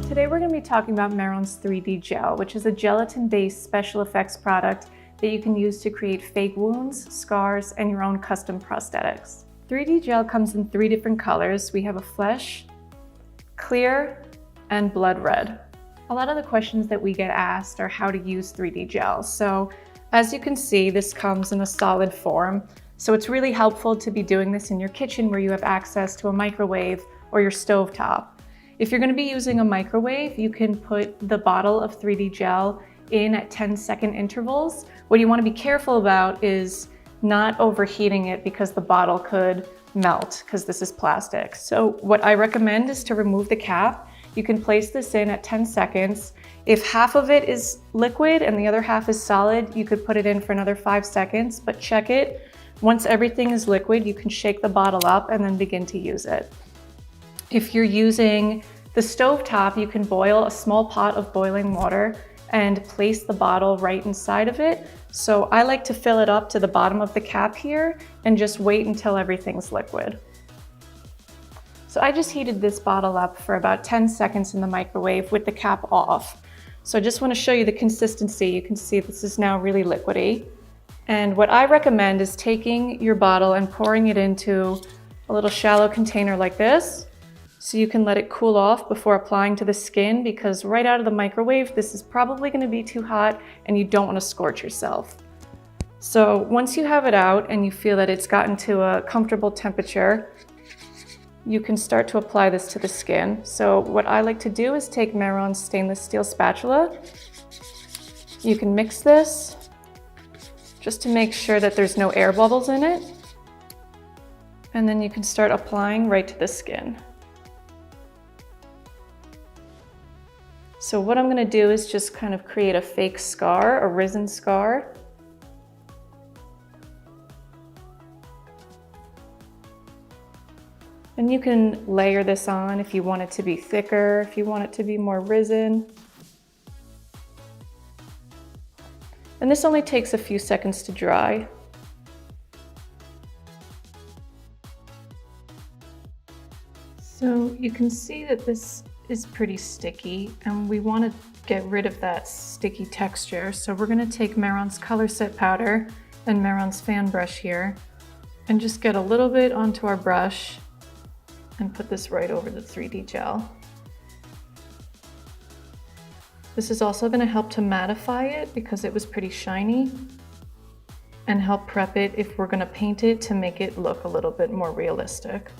Today we're going to be talking about Mehron's 3D gel, which is a gelatin-based special effects product that you can use to create fake wounds, scars, and your own custom prosthetics. 3D gel comes in 3 different colors. We have a flesh, clear, and blood red. A lot of the questions that we get asked are how to use 3D gel. So as you can see, this comes in a solid form. So it's really helpful to be doing this in your kitchen where you have access to a microwave or your stovetop. If you're going to be using a microwave, you can put the bottle of 3D gel in at 10-second intervals. What you want to be careful about is not overheating it because the bottle could melt because this is plastic. So what I recommend is to remove the cap. You can place this in at 10 seconds. If half of it is liquid and the other half is solid, you could put it in for another 5 seconds, but check it. Once everything is liquid, you can shake the bottle up and then begin to use it. If you're using the stovetop, you can boil a small pot of boiling water and place the bottle right inside of it. So I like to fill it up to the bottom of the cap here and just wait until everything's liquid. So I just heated this bottle up for about 10 seconds in the microwave with the cap off. So I just want to show you the consistency. You can see this is now really liquidy. And what I recommend is taking your bottle and pouring it into a little shallow container like this. So you can let it cool off before applying to the skin, because right out of the microwave, this is probably going to be too hot and you don't want to scorch yourself. So once you have it out and you feel that it's gotten to a comfortable temperature, you can start to apply this to the skin. So what I like to do is take Mehron's stainless steel spatula. You can mix this just to make sure that there's no air bubbles in it. And then you can start applying right to the skin. So what I'm going to do is just kind of create a fake scar, a risen scar. And you can layer this on if you want it to be thicker, if you want it to be more risen. And this only takes a few seconds to dry. So you can see that this is pretty sticky and we want to get rid of that sticky texture. So we're going to take Mehron's color set powder and Mehron's fan brush here and just get a little bit onto our brush and put this right over the 3D gel. This is also going to help to mattify it because it was pretty shiny, and help prep it if we're going to paint it to make it look a little bit more realistic.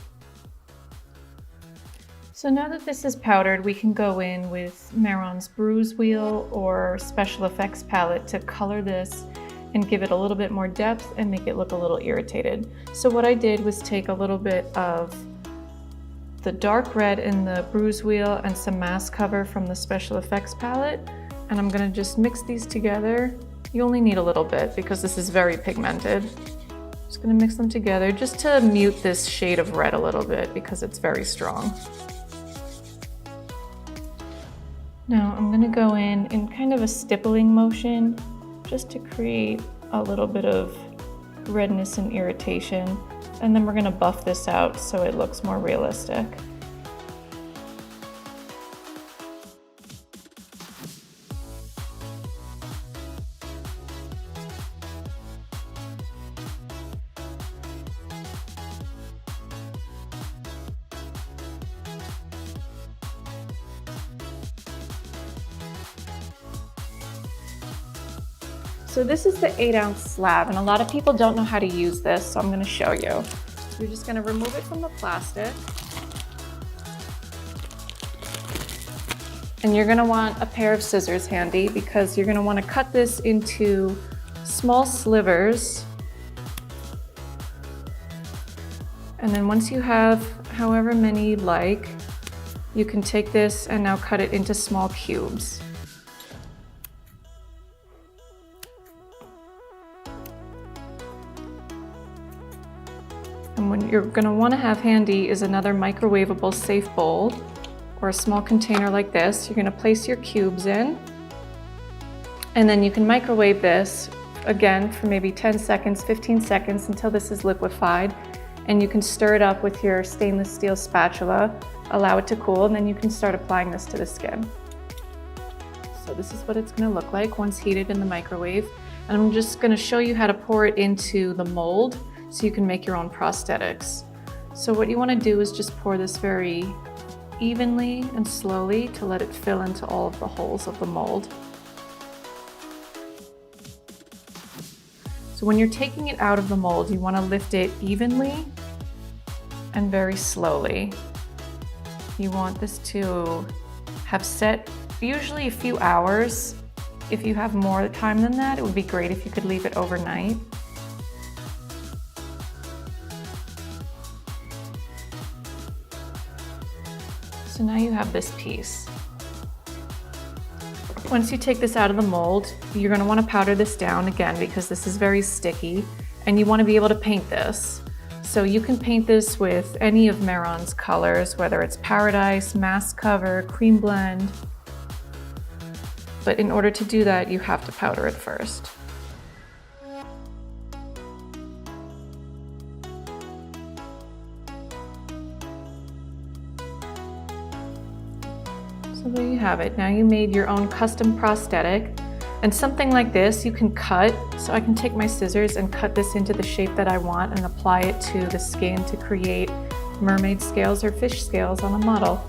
So now that this is powdered, we can go in with Mehron's bruise wheel or special effects palette to color this and give it a little bit more depth and make it look a little irritated. So what I did was take a little bit of the dark red in the bruise wheel and some mask cover from the special effects palette, and I'm gonna just mix these together. You only need a little bit because this is very pigmented. Just gonna mix them together just to mute this shade of red a little bit because it's very strong. Now I'm gonna go in kind of a stippling motion just to create a little bit of redness and irritation. And then we're gonna buff this out so it looks more realistic. So this is the 8-ounce slab, and a lot of people don't know how to use this, so I'm going to show you. So you're just going to remove it from the plastic. And you're going to want a pair of scissors handy because you're going to want to cut this into small slivers. And then once you have however many you'd like, you can take this and now cut it into small cubes. And what you're going to want to have handy is another microwavable safe bowl or a small container like this. You're going to place your cubes in, and then you can microwave this again for maybe 10 seconds, 15 seconds until this is liquefied. and you can stir it up with your stainless steel spatula, allow it to cool, and then you can start applying this to the skin. So this is what it's going to look like once heated in the microwave. And I'm just going to show you how to pour it into the mold so you can make your own prosthetics. So what you want to do is just pour this very evenly and slowly to let it fill into all of the holes of the mold. So when you're taking it out of the mold, you want to lift it evenly and very slowly. You want this to have set usually a few hours. If you have more time than that, it would be great if you could leave it overnight. So now you have this piece. Once you take this out of the mold, you're going to want to powder this down again because this is very sticky, and you want to be able to paint this. So you can paint this with any of Mehron's colors, whether it's Paradise, Mask Cover, Cream Blend. But in order to do that, you have to powder it first. So there you have it. Now you made your own custom prosthetic. And something like this you can cut. So I can take my scissors and cut this into the shape that I want and apply it to the skin to create mermaid scales or fish scales on a model.